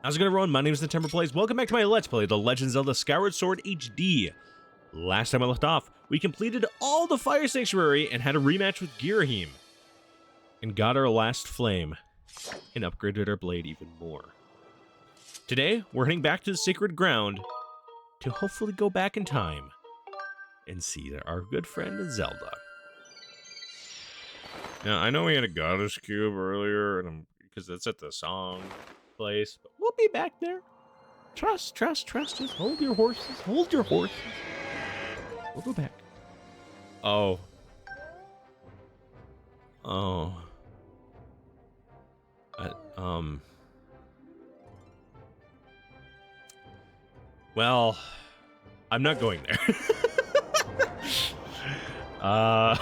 How's it going, everyone? My name is September Plays. Welcome back to my Let's Play, The Legend of Zelda Skyward Sword HD. Last time I left off, we completed all the Fire Sanctuary and had a rematch with Girahim. And got our last flame, and upgraded our blade even more. Today, we're heading back to the sacred ground to hopefully go back in time and see our good friend Zelda. Now, I know we had a goddess cube earlier, and because that's at the song place, but we'll be back there. Trust. Just hold your horses. We'll go back. Oh. Well, I'm not going there. I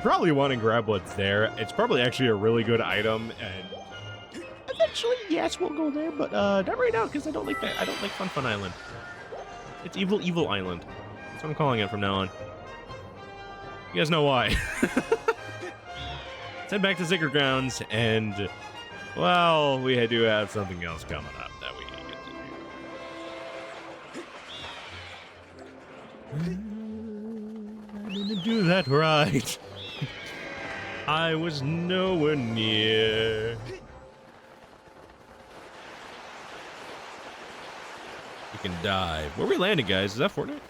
probably want to grab what's there. It's probably actually a really good item, and eventually, yes, we'll go there, but not right now because I don't like that. I don't like Fun Island. It's Evil Island. That's what I'm calling it from now on. You guys know why. Let's head back to Sacred Grounds, and well, we do have something else coming up that we get to do. I didn't do that right. I was nowhere near. You can dive. Where are we landing, guys? Is that Fortnite?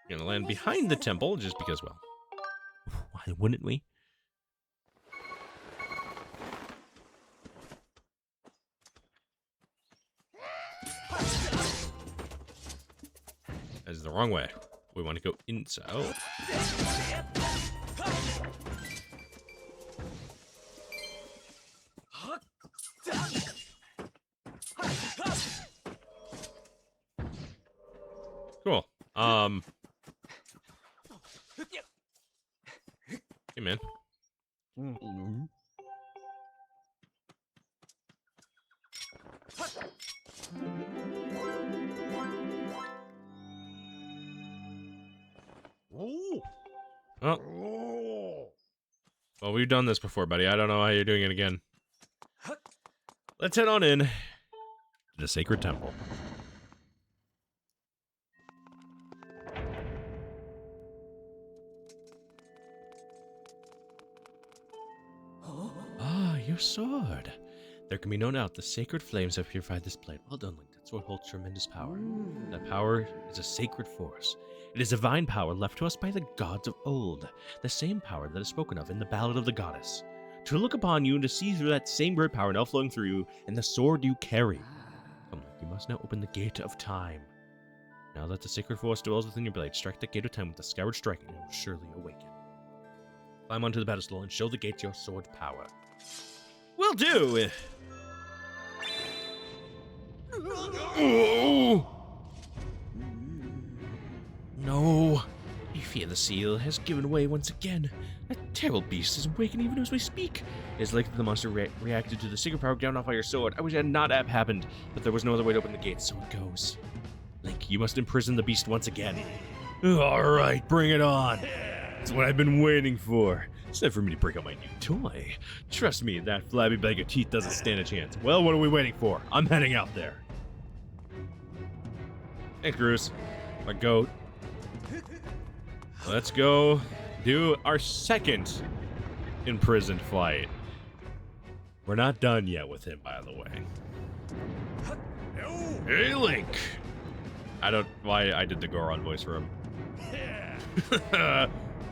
We're gonna land behind the temple just because, well, why wouldn't we? That is the wrong way. We want to go inside. Oh. Cool. Hey, man. Oh. Well, we've done this before, buddy. I don't know how you're doing it again. Let's head on in to the Sacred Temple. Ah, your sword. There can be no doubt the sacred flames have purified this blade. Well done, Link. That sword holds tremendous power. That power is a sacred force. It is divine power left to us by the gods of old. The same power that is spoken of in the Ballad of the Goddess. To look upon you and to see through that same great power now flowing through you and the sword you carry. Come, Link, you must now open the gate of time. Now that the sacred force dwells within your blade, strike the gate of time with the Skyward Strike and it will surely awaken. Climb onto the pedestal and show the gate your sword power. Will do! Oh! No! You fear the seal has given way once again. That terrible beast is awakened even as we speak. It is likely the monster reacted to the secret power down off by your sword. I wish it had not happened, but there was no other way to open the gate, so it goes. Link, you must imprison the beast once again. Alright, bring it on! That's what I've been waiting for. It's time for me to break out my new toy. Trust me, that flabby bag of teeth doesn't stand a chance. Well, what are we waiting for? I'm heading out there. Hey, Cruz. My goat. Let's go do our second imprisoned fight. We're not done yet with him, by the way. Hey, Link! I don't... why I did the Goron voice for him.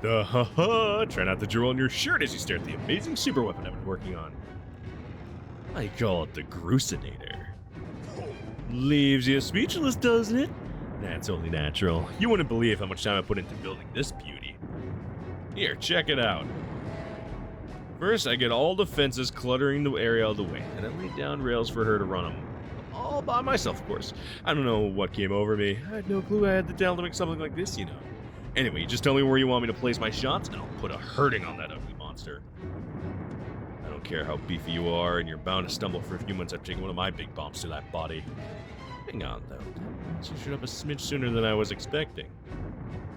Try not to drool on your shirt as you stare at the amazing super weapon I've been working on. I call it the Grucinator. Leaves you speechless, doesn't it? That's only natural. You wouldn't believe how much time I put into building this beauty. Here, check it out. First, I get all the fences cluttering the area out of the way, and I lay down rails for her to run them. All by myself, of course. I don't know what came over me. I had no clue I had the talent to make something like this, you know. Anyway, you just tell me where you want me to place my shots, and I'll put a hurting on that ugly monster. I don't care how beefy you are, and you're bound to stumble for a few months after taking one of my big bombs to that body. Hang on, though. You showed up a smidge sooner than I was expecting.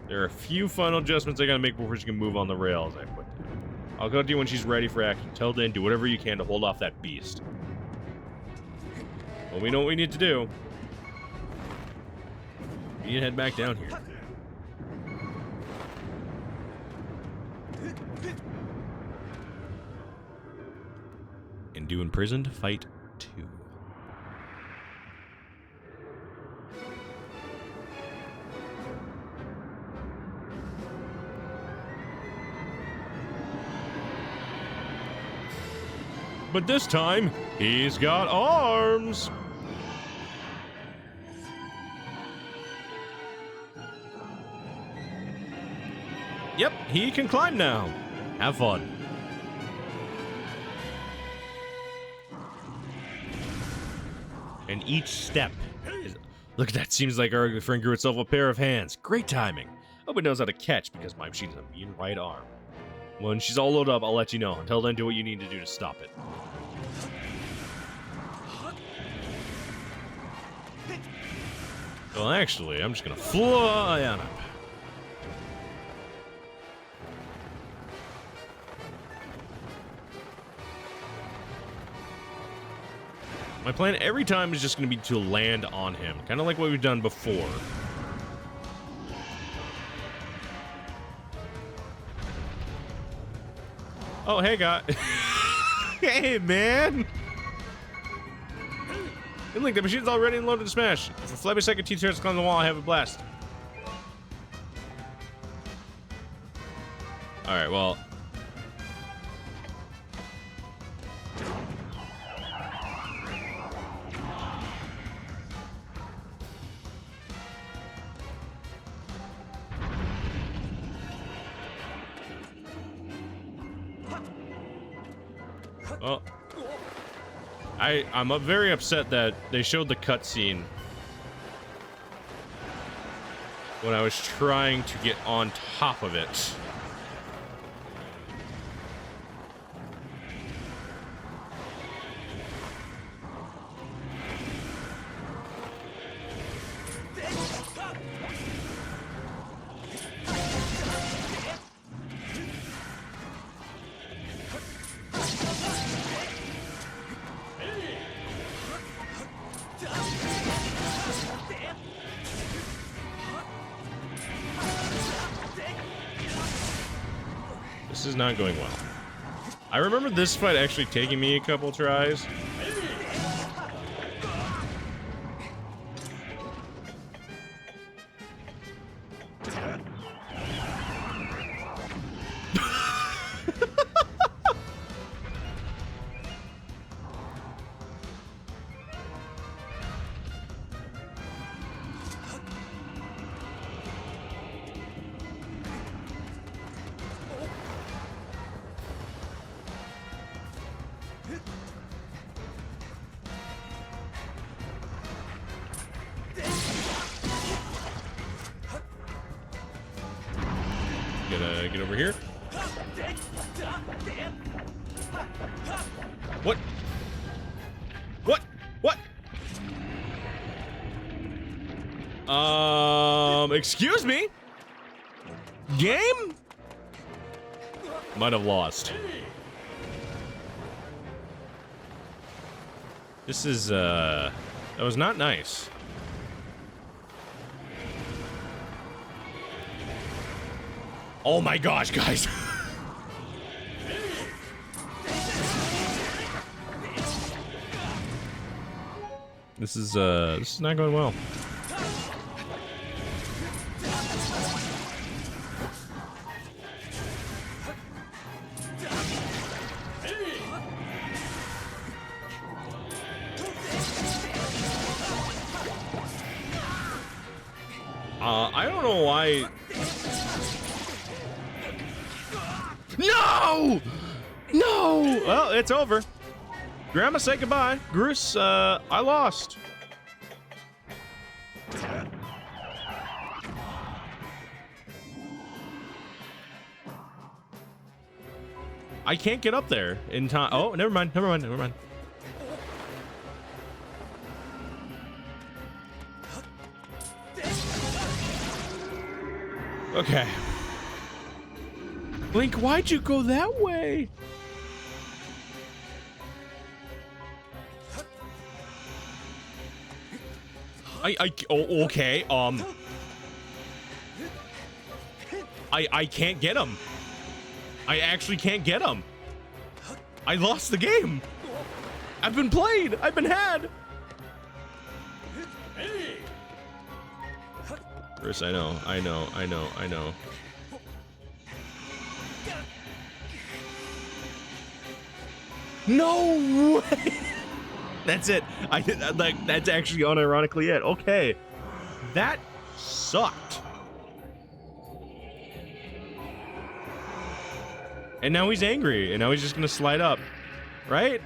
There are a few final adjustments I gotta make before she can move on the rails I put down. I'll go to you when she's ready for action. Till then, do whatever you can to hold off that beast. Well, we know what we need to do. We need to head back down here. And do Imprisoned Fight 2. But this time, he's got arms! Yep, he can climb now. Have fun. And each step is... Look at that, seems like our friend grew itself a pair of hands. Great timing. Hope it knows how to catch because my machine is a mean right arm. When she's all loaded up, I'll let you know. Until then, do what you need to do to stop it. Well, actually, I'm just gonna fly on up. My plan every time is just gonna be to land on him. Kind of like what we've done before. Oh, hey, guy. Hey, man. Hey, look, the machine's all ready and loaded to smash. If a flabby second teeth starts on the wall, I have a blast. Alright, well. Well, I'm very upset that they showed the cutscene when I was trying to get on top of it. This is not going well. I remember this fight actually taking me a couple tries. Gonna get over here. What? What? What? Excuse me? Game? Might have lost. This is, that was not nice. Oh my gosh, guys. This is not going well. I don't know why. No! No! Well, it's over. Grandma, say goodbye. Bruce, I lost. I can't get up there in time. Oh, never mind, never mind, never mind. Okay. Link, why'd you go that way? Oh, okay, I can't get him. I actually can't get him. I lost the game. I've been played. I've been had. Chris, I know. No way. That's it. That's actually unironically it. Okay. That sucked. And now he's angry, and now he's just gonna slide up, right?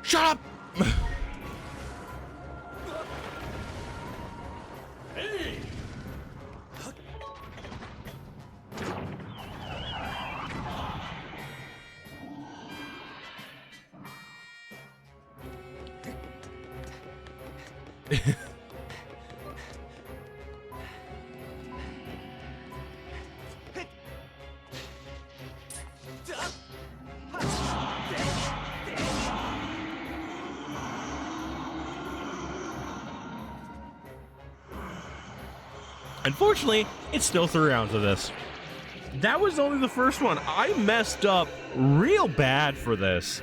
Shut up! Unfortunately, it's still 3 rounds of this. That was only the first one. I messed up real bad for this.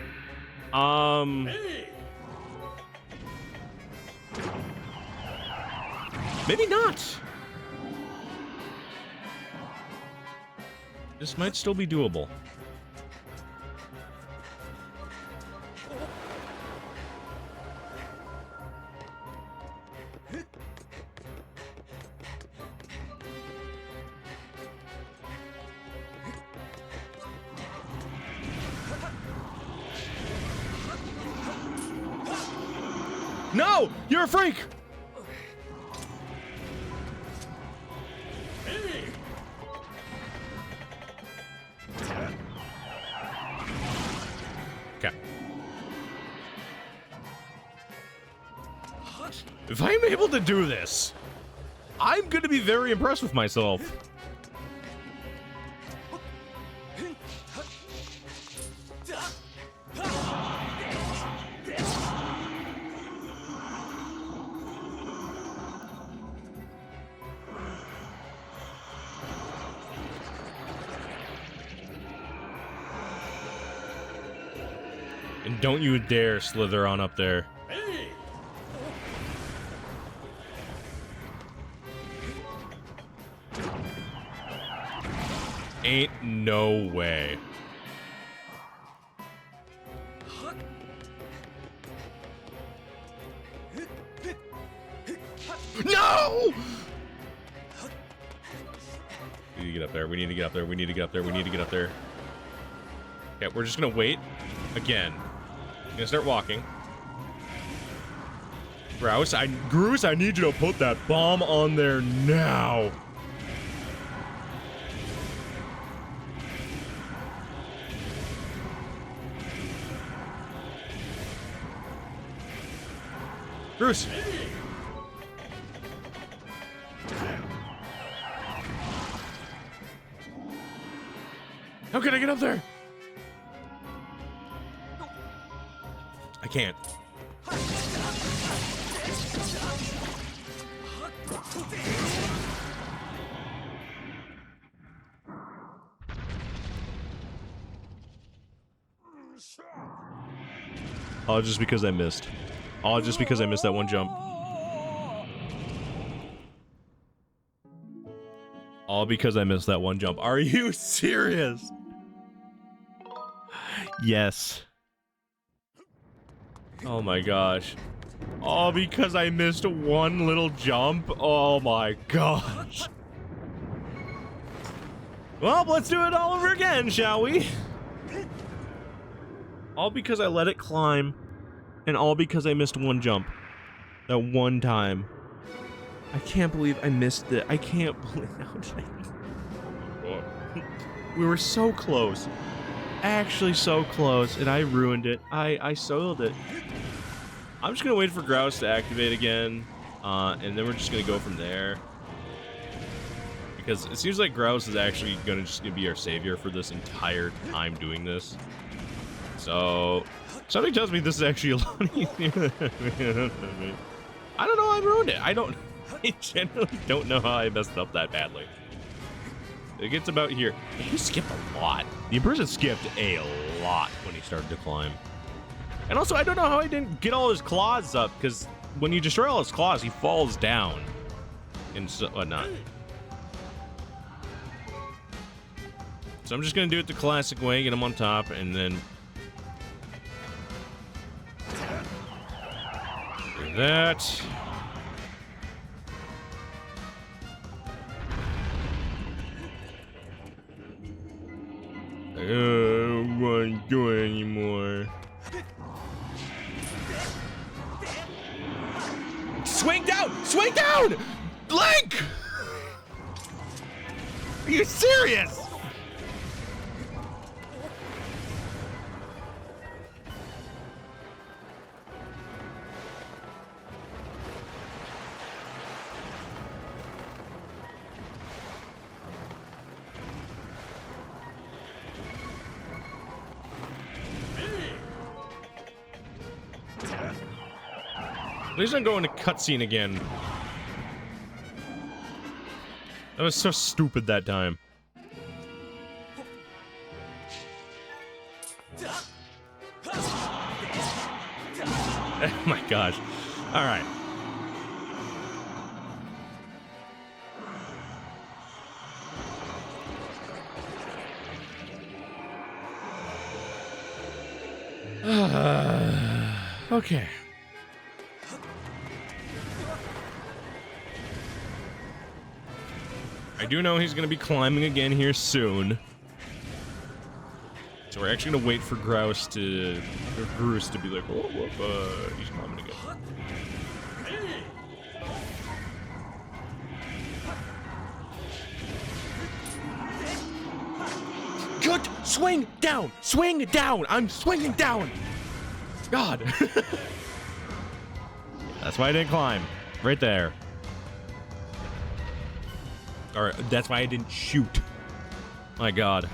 Maybe not. This might still be doable. No! You're a freak! Okay. If I'm able to do this, I'm gonna be very impressed with myself. And don't you dare slither on up there. Ain't no way. No! We need to get up there. We need to get up there. We need to get up there. We need to get up there. Okay, we're just gonna wait. Again. I'm gonna start walking. Grouse, I need you to put that bomb on there now. Bruce. How can I get up there? I can't. All just because I missed. All just because I missed that one jump. All because I missed that one jump. Are you serious? Yes. Oh my gosh. All because I missed one little jump? Oh my gosh. Well, let's do it all over again, shall we? All because I let it climb, and all because I missed one jump. That one time. I can't believe I missed it. I can't believe we were so close. Actually so close, and I ruined it. I soiled it. I'm just gonna wait for Grouse to activate again. And then we're just gonna go from there. Because it seems like Grouse is actually gonna be our savior for this entire time doing this. So something tells me this is actually a lot easier. I don't know how I ruined it. I generally don't know how I messed up that badly. It gets about here. He skipped a lot. The person skipped a lot when he started to climb. And also, I don't know how he didn't get all his claws up, because when you destroy all his claws, he falls down and so whatnot. So I'm just gonna do it the classic way, get him on top, and then do that. I don't want to do it anymore. Swing down! Swing down! Link! Are you serious? At least I'm going to cutscene again. That was so stupid that time. Oh my gosh. Alright. Okay. I do know he's gonna be climbing again here soon. So we're actually gonna wait for Grouse to, or Groose to be like, oh, whoop, he's climbing again. Good! Swing down! Swing down! I'm swinging down! God! That's why I didn't climb. Right there. Or that's why I didn't shoot. My God.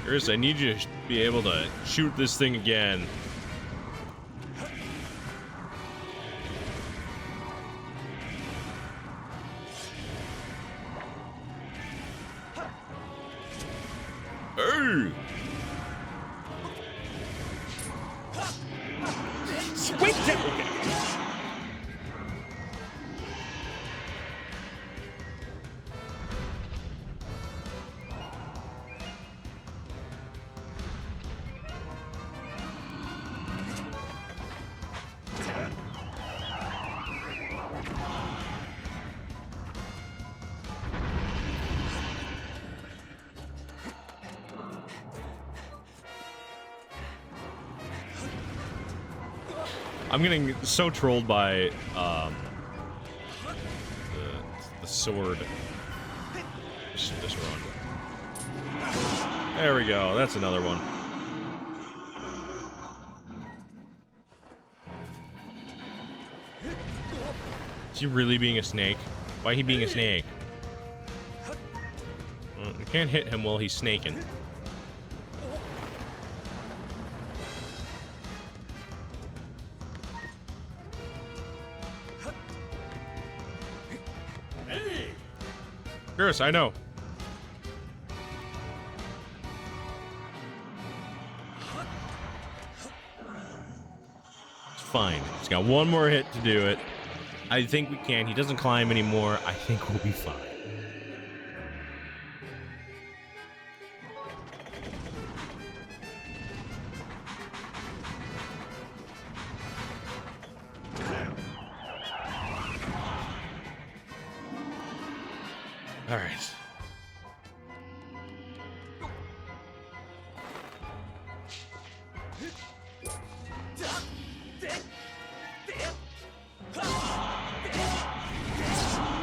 Chris, I need you to be able to shoot this thing again. Hey! Wait, I'm getting so trolled by the sword. This run. There we go. That's another one. Is he really being a snake? Why he being a snake? Well, you can't hit him while he's snaking. Chris, I know. It's fine. He's got one more hit to do it. I think we can. He doesn't climb anymore. I think we'll be fine. All right.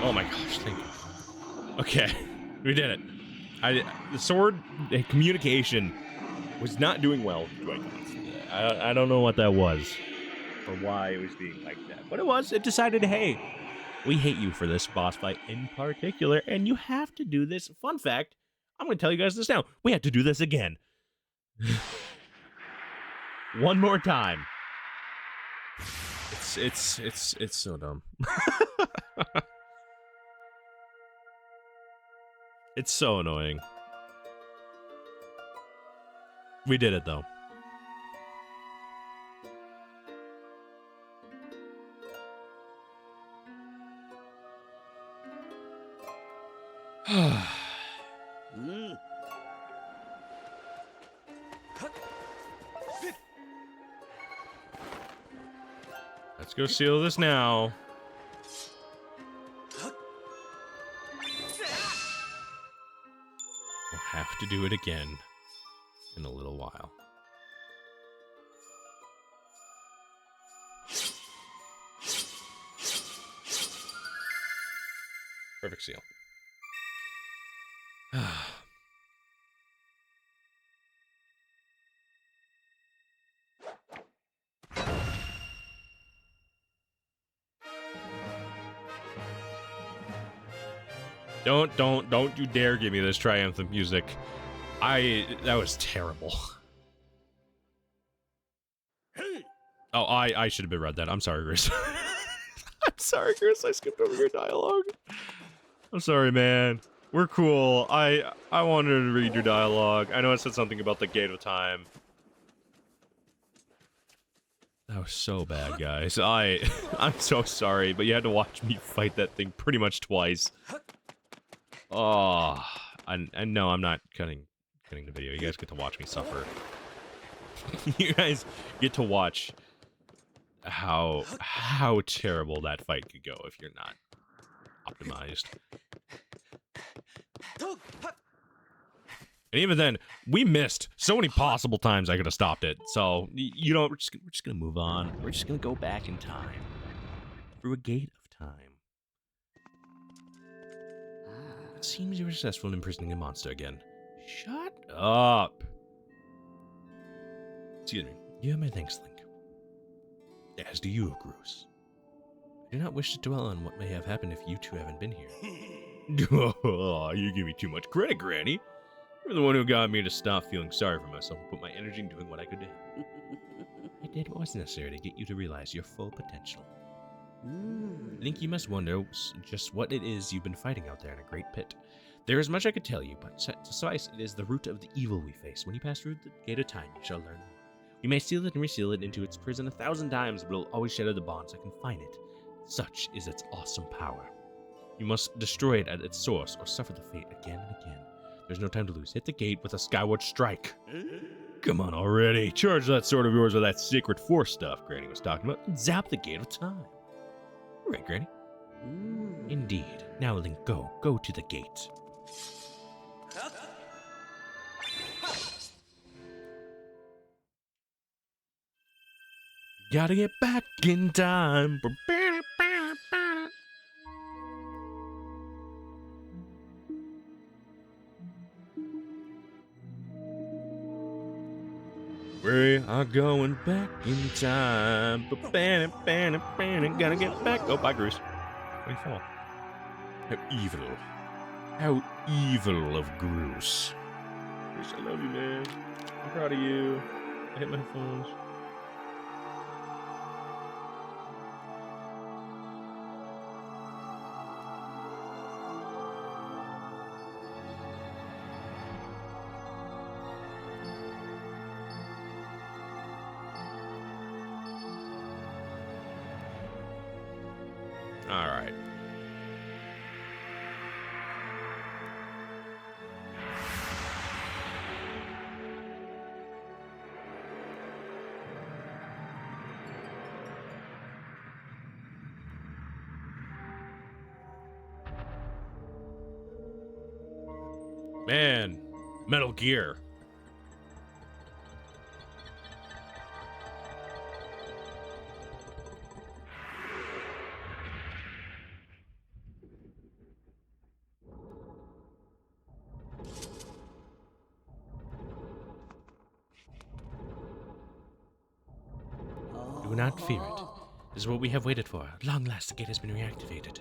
Oh my gosh, thank you. Okay, we did it. The sword communication was not doing well with Joy-Cons. I don't know what that was, or why it was being like that. But it decided, hey, we hate you for this boss fight in particular, and you have to do this. Fun fact, I'm going to tell you guys this now. We have to do this again. One more time. It's so dumb. It's so annoying. We did it though. Let's go seal this now. We'll have to do it again in a little while. Perfect seal. Don't you dare give me this triumphant music. That was terrible. Oh, I should have been read that. I'm sorry, Chris. I'm sorry, Chris. I skipped over your dialogue. I'm sorry, man. We're cool. I wanted to read your dialogue. I know it said something about the Gate of Time. That was so bad, guys. I'm so sorry, but you had to watch me fight that thing pretty much twice. Oh, I know I'm not cutting the video. You guys get to watch me suffer. You guys get to watch how terrible that fight could go if you're not optimized. And even then, we missed so many possible times I could have stopped it. So, you know, we're just gonna move on. We're just gonna go back in time. Through a gate of time. It seems you were successful in imprisoning a monster again. Shut up. Excuse me. You have my thanks, Link. As do you, Groose. I do not wish to dwell on what may have happened if you two haven't been here. Oh, you give me too much credit, Granny. You're the one who got me to stop feeling sorry for myself and put my energy in doing what I could do. I did what was necessary to get you to realize your full potential. I think you must wonder just what it is you've been fighting out there in a great pit. There is much I could tell you, but to suffice, it is the root of the evil we face. When you pass through the Gate of Time, you shall learn more. You may seal it and reseal it into its prison 1,000 times, but it will always shatter the bonds that confine it. Such is its awesome power. You must destroy it at its source, or suffer the fate again and again. There's no time to lose. Hit the gate with a Skyward Strike. Come on already. Charge that sword of yours with that Sacred Force stuff Granny was talking about, and zap the Gate of Time. Right, Granny? Indeed. Now, Link, go. Go to the gate. Gotta get back in time. We are going back in time. Gotta get back. Oh, bye, Groose. Where you fall? How evil. How evil of Groose. Groose, I love you, man. I'm proud of you. I hit my headphones. All right. Man, Metal Gear. Do not fear it. This is what we have waited for. At long last, the gate has been reactivated.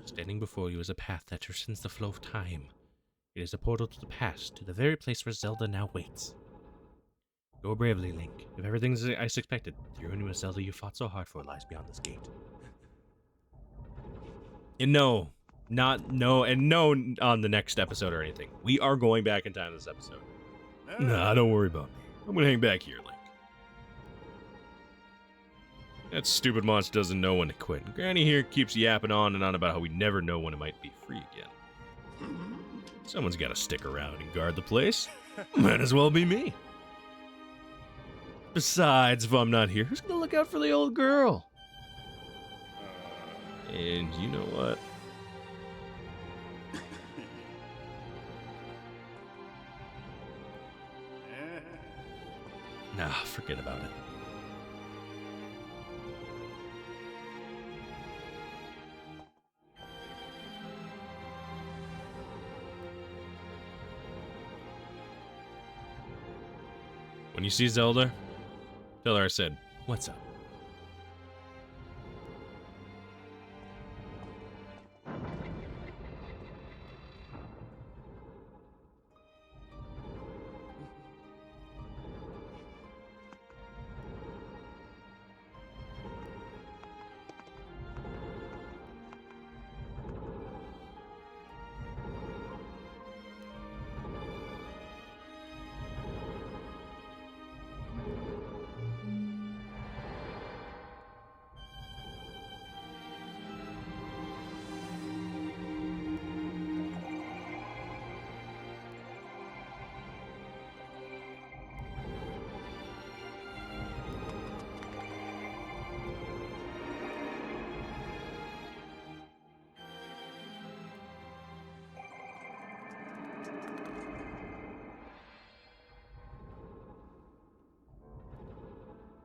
Standing before you is a path that transcends the flow of time. It is a portal to the past, to the very place where Zelda now waits. Go bravely, Link. If everything's as expected, the union with Zelda you fought so hard for lies beyond this gate. And no on the next episode or anything. We are going back in time this episode. Nah, don't worry about me. I'm gonna hang back here, Link. That stupid monster doesn't know when to quit. And Granny here keeps yapping on and on about how we never know when it might be free again. Someone's gotta stick around and guard the place. Might as well be me. Besides, if I'm not here, who's gonna look out for the old girl? And you know what? Nah, forget about it. When you see Zelda, tell her I said, "What's up?"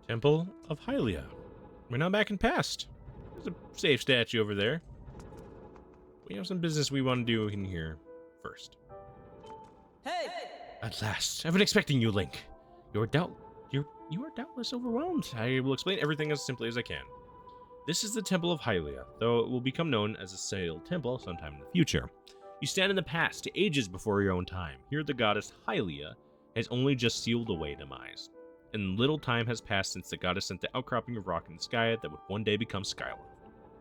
Temple of Hylia. We're now back in past. There's a safe statue over there. We have some business we want to do in here first. Hey! At last. I've been expecting you, Link. You are doubtless overwhelmed. I will explain everything as simply as I can. This is the Temple of Hylia, though it will become known as a Sail Temple sometime in the future. You stand in the past, ages before your own time. Here the goddess Hylia has only just sealed away demise. And little time has passed since the goddess sent the outcropping of rock in the sky that would one day become Skyloft.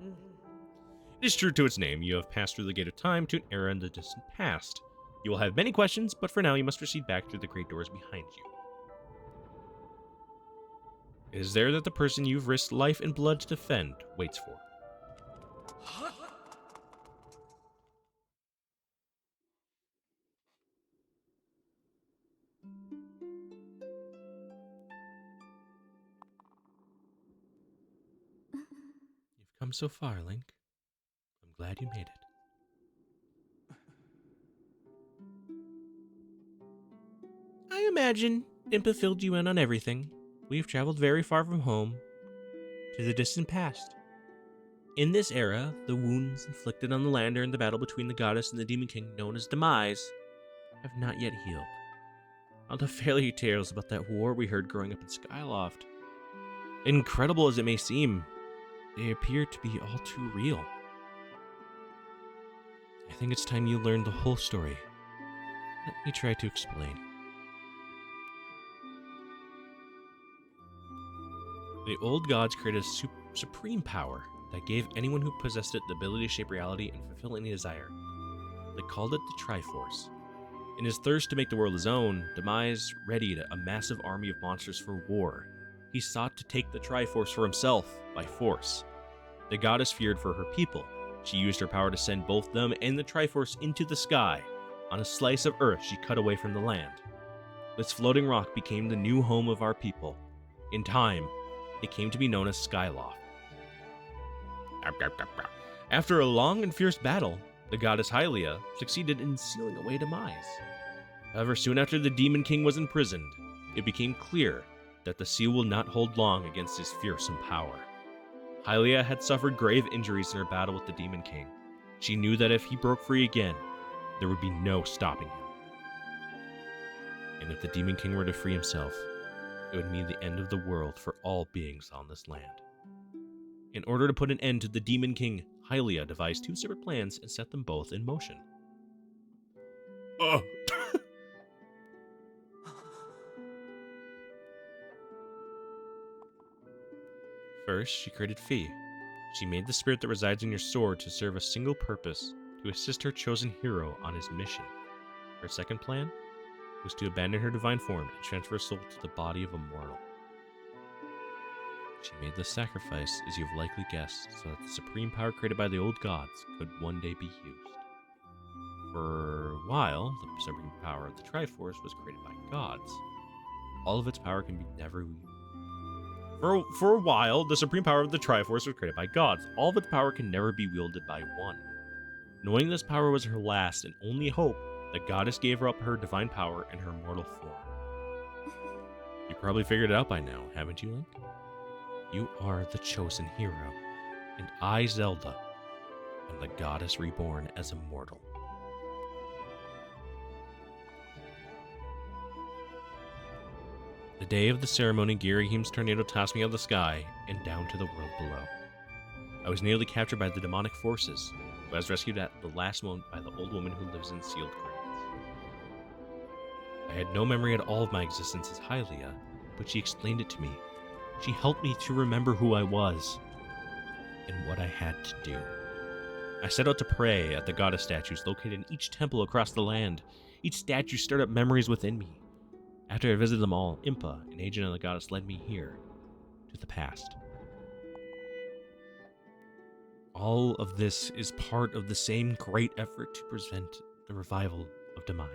It is true to its name, you have passed through the gate of time to an era in the distant past. You will have many questions, but for now you must proceed back through the great doors behind you. It is there that the person you've risked life and blood to defend waits for. You've come so far, Link. I'm glad you made it. I imagine Impa filled you in on everything. We've traveled very far from home to the distant past. In this era, the wounds inflicted on the land during the battle between the goddess and the demon king known as Demise have not yet healed. All the fairy tales about that war we heard growing up in Skyloft, incredible as it may seem, they appear to be all too real. I think it's time you learned the whole story. Let me try to explain. The old gods created a supreme power that gave anyone who possessed it the ability to shape reality and fulfill any desire. They called it the Triforce. In his thirst to make the world his own, Demise readied a massive army of monsters for war. He sought to take the Triforce for himself by force. The goddess feared for her people. She used her power to send both them and the Triforce into the sky. On a slice of earth she cut away from the land. This floating rock became the new home of our people. In time, it came to be known as Skyloft. After a long and fierce battle, the goddess Hylia succeeded in sealing away Demise. However, soon after the Demon King was imprisoned, it became clear that the seal will not hold long against his fearsome power. Hylia had suffered grave injuries in her battle with the Demon King. She knew that if he broke free again, there would be no stopping him. And if the Demon King were to free himself, It would mean the end of the world for all beings on this land. In order to put an end to the Demon King, Hylia devised 2 separate plans and set them both in motion. Oh. First, she created Fee. She made the spirit that resides in your sword to serve a single purpose, to assist her chosen hero on his mission. Her second plan was to abandon her divine form and transfer her soul to the body of a mortal. She made this sacrifice, as you have likely guessed, so that the supreme power created by the old gods could one day be used. For a while, the supreme power of the Triforce was created by gods. All of its power can be never... For a while, the supreme power of the Triforce was created by gods. All of its power can never be wielded by one. Knowing this power was her last and only hope, the goddess gave her up her divine power in her mortal form. You probably figured it out by now, haven't you, Link? You are the chosen hero, and I, Zelda, am the goddess reborn as a mortal. The day of the ceremony, Girahim's tornado tossed me out of the sky and down to the world below. I was nearly captured by the demonic forces, but I was rescued at the last moment by the old woman who lives in sealed crates. I had no memory at all of my existence as Hylia, but she explained it to me. She helped me to remember who I was and what I had to do. I set out to pray at the goddess statues located in each temple across the land. Each statue stirred up memories within me. After I visited them all, Impa, an agent of the goddess, led me here, to the past. All of this is part of the same great effort to prevent the revival of demise.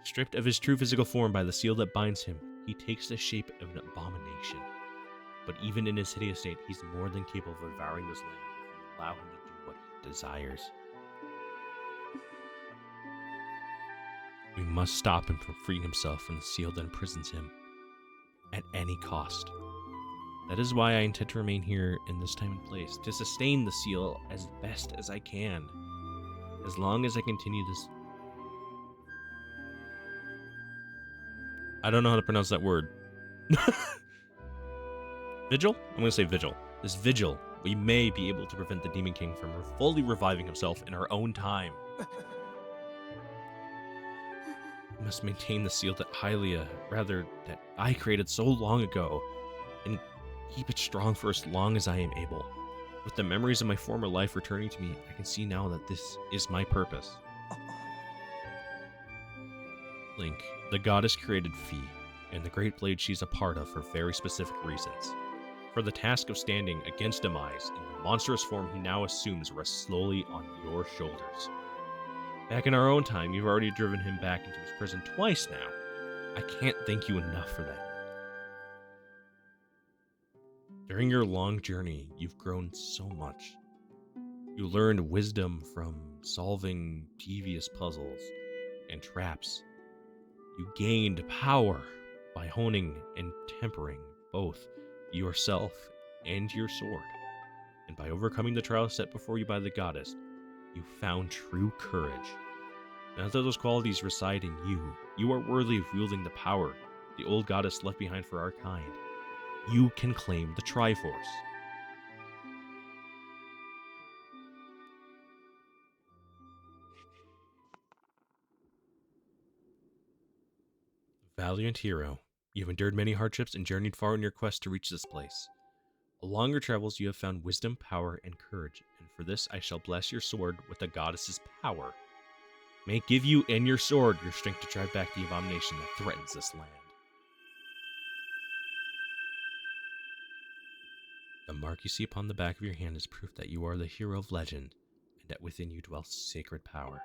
Stripped of his true physical form by the seal that binds him, he takes the shape of an abomination. But even in his hideous state, he's more than capable of devouring this land if you allow him to do what he desires. We must stop him from freeing himself from the seal that imprisons him, at any cost. That is why I intend to remain here in this time and place, to sustain the seal as best as I can. As long as I continue this... I don't know how to pronounce that word. Vigil? I'm going to say vigil. This vigil, we may be able to prevent the Demon King from fully reviving himself in our own time. We must maintain the seal that that I created so long ago, and keep it strong for as long as I am able. With the memories of my former life returning to me, I can see now that this is my purpose. Link, the goddess created Fee, and the great blade she's a part of for very specific reasons. For the task of standing against demise in the monstrous form he now assumes rests slowly on your shoulders. Back in our own time, you've already driven him back into his prison twice now. I can't thank you enough for that. During your long journey, you've grown so much. You learned wisdom from solving devious puzzles and traps. You gained power by honing and tempering both yourself and your sword. And by overcoming the trials set before you by the goddess, you found true courage. Now that those qualities reside in you, you are worthy of wielding the power the old goddess left behind for our kind. You can claim the Triforce. Valiant hero, you have endured many hardships and journeyed far in your quest to reach this place. Along your travels, you have found wisdom, power, and courage, and for this I shall bless your sword with the goddess's power. May it give you and your sword your strength to drive back the abomination that threatens this land. The mark you see upon the back of your hand is proof that you are the hero of legend, and that within you dwells sacred power.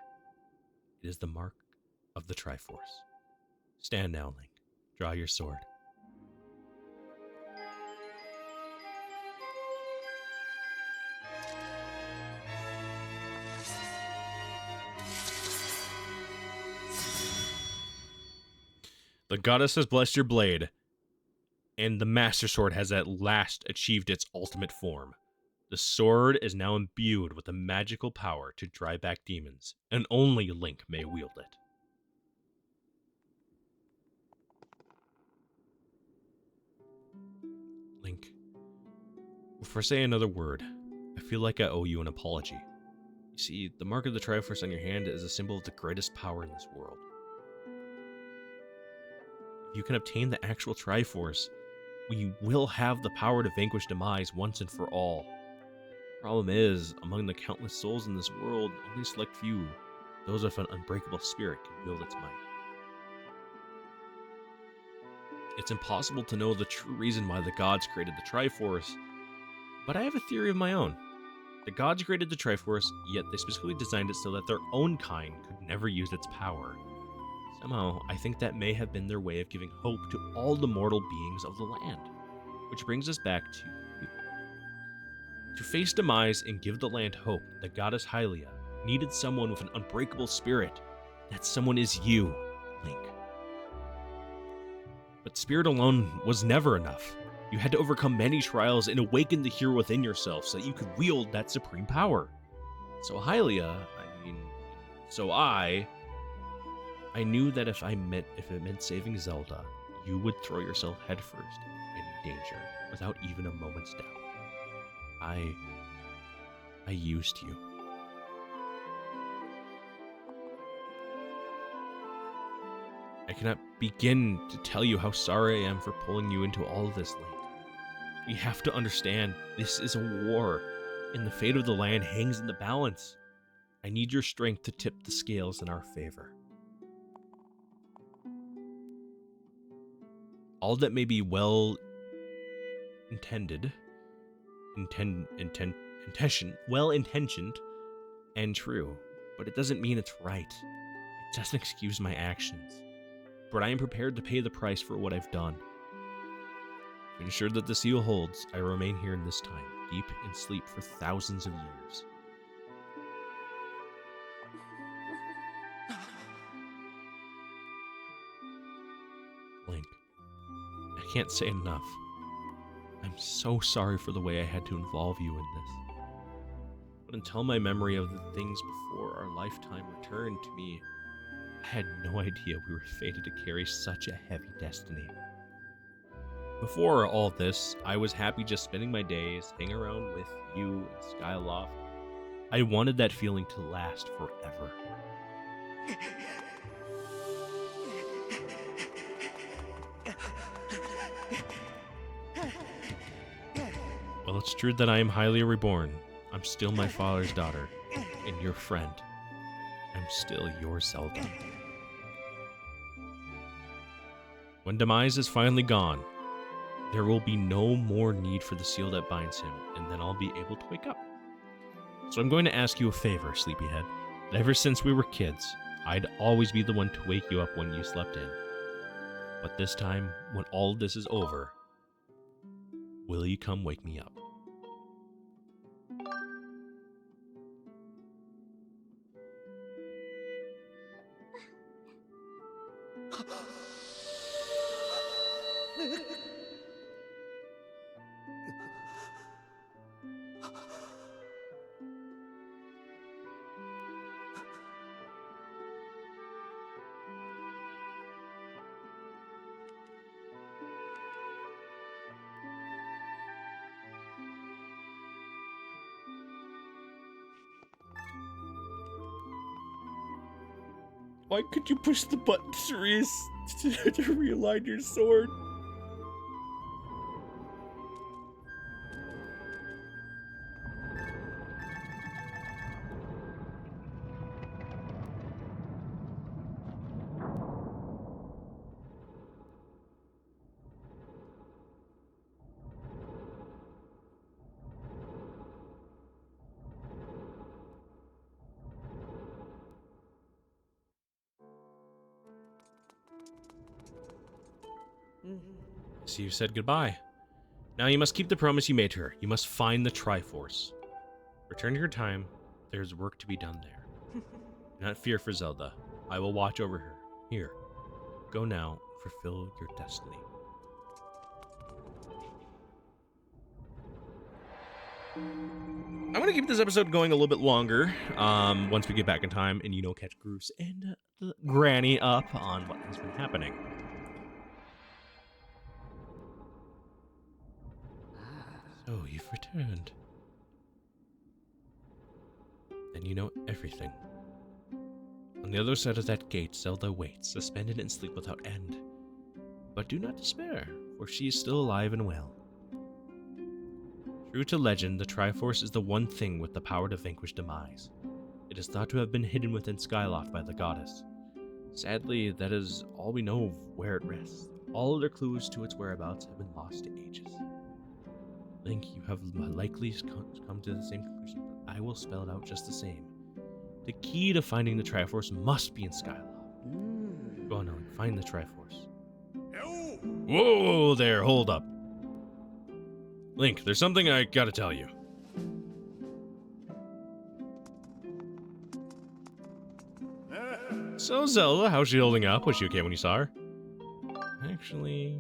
It is the mark of the Triforce. Stand now, Link. Draw your sword. The goddess has blessed your blade, and the Master Sword has at last achieved its ultimate form. The sword is now imbued with a magical power to drive back demons, and only Link may wield it. Before I say another word, I feel like I owe you an apology. You see, the mark of the Triforce on your hand is a symbol of the greatest power in this world. If you can obtain the actual Triforce, we will have the power to vanquish demise once and for all. Problem is, among the countless souls in this world, only a select few, those with an unbreakable spirit, can wield its might. It's impossible to know the true reason why the gods created the Triforce, but I have a theory of my own. The gods created the Triforce, yet they specifically designed it so that their own kind could never use its power. Somehow, I think that may have been their way of giving hope to all the mortal beings of the land. Which brings us back to you. To face demise and give the land hope, the goddess Hylia needed someone with an unbreakable spirit. That someone is you, Link. But spirit alone was never enough. You had to overcome many trials and awaken the hero within yourself so that you could wield that supreme power. So Hylia, I knew that if it meant saving Zelda, you would throw yourself headfirst in any danger without even a moment's doubt. I used you. I cannot begin to tell you how sorry I am for pulling you into all of this, Link. We have to understand, this is a war, and the fate of the land hangs in the balance. I need your strength to tip the scales in our favor. All that may be well-intentioned and true, but it doesn't mean it's right. It doesn't excuse my actions. But I am prepared to pay the price for what I've done. To ensure that the seal holds, I remain here in this time, deep in sleep for thousands of years. Link, I can't say enough. I'm so sorry for the way I had to involve you in this. But until my memory of the things before our lifetime returned to me, I had no idea we were fated to carry such a heavy destiny. Before all this, I was happy just spending my days hanging around with you and Skyloft. I wanted that feeling to last forever. Well, it's true that I am highly reborn. I'm still my father's daughter, and your friend. I'm still your Zelda. When Demise is finally gone, there will be no more need for the seal that binds him, and then I'll be able to wake up. So I'm going to ask you a favor, Sleepyhead. Ever since we were kids, I'd always be the one to wake you up when you slept in. But this time, when all of this is over, will you come wake me up? Why could you push the button to realign your sword? So you said goodbye. Now you must keep the promise you made to her. You must find the Triforce. Return to your time. There's work to be done there. Do not fear for Zelda. I will watch over her. Here. Go now. Fulfill your destiny. I'm going to keep this episode going a little bit longer once we get back in time and, catch Groose and Granny up on what has been happening. So, you returned. Then you know everything. On the other side of that gate, Zelda waits, suspended in sleep without end. But do not despair, for she is still alive and well. True to legend, the Triforce is the one thing with the power to vanquish demise. It is thought to have been hidden within Skyloft by the goddess. Sadly, that is all we know of where it rests. All other clues to its whereabouts have been lost to ages. Link, you have likely come to the same conclusion, but I will spell it out just the same. The key to finding the Triforce must be in Skyloft. Go on, Link, find the Triforce. Whoa there, hold up. Link, there's something I gotta tell you. So Zelda, how's she holding up? Was she okay when you saw her? Actually,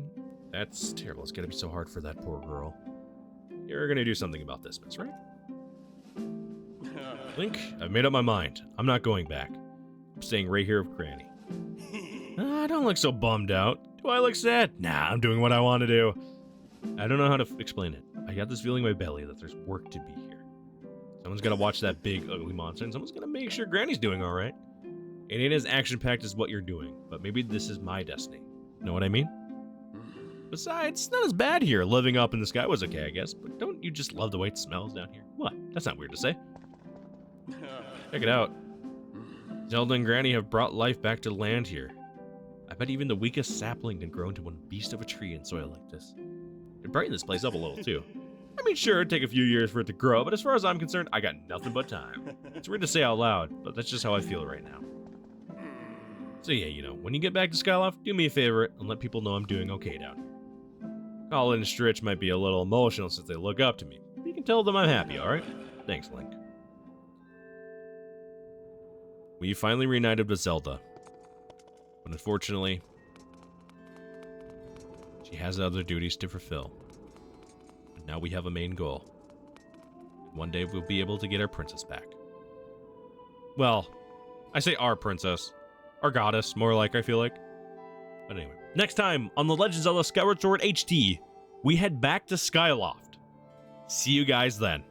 that's terrible. It's gonna be so hard for that poor girl. You're gonna do something about this, miss, right? Link, I've made up my mind. I'm not going back. I'm staying right here with Granny. Don't look so bummed out. Do I look sad? Nah, I'm doing what I want to do. I don't know how to explain it. I got this feeling in my belly that there's work to be here. Someone's gotta watch that big, ugly monster, and someone's gonna make sure Granny's doing alright. It ain't as action-packed as what you're doing, but maybe this is my destiny. Know what I mean? Besides, it's not as bad here. Living up in the sky was okay, I guess, but don't you just love the way it smells down here? What? That's not weird to say. Check it out. Zelda and Granny have brought life back to land here. I bet even the weakest sapling can grow into one beast of a tree in soil like this. It'd brighten this place up a little, too. I mean, sure, it'd take a few years for it to grow, but as far as I'm concerned, I got nothing but time. It's weird to say out loud, but that's just how I feel right now. So yeah, you know, when you get back to Skyloft, do me a favor and let people know I'm doing okay down here. Colin and Stritch might be a little emotional since they look up to me. But you can tell them I'm happy, alright? Thanks, Link. We finally reunited with Zelda. But unfortunately, she has other duties to fulfill. And now we have a main goal. One day we'll be able to get our princess back. Well, I say our princess. Our goddess, more like, I feel like. But anyway, next time on The Legend of Zelda Skyward Sword HT, we head back to Skyloft. See you guys then.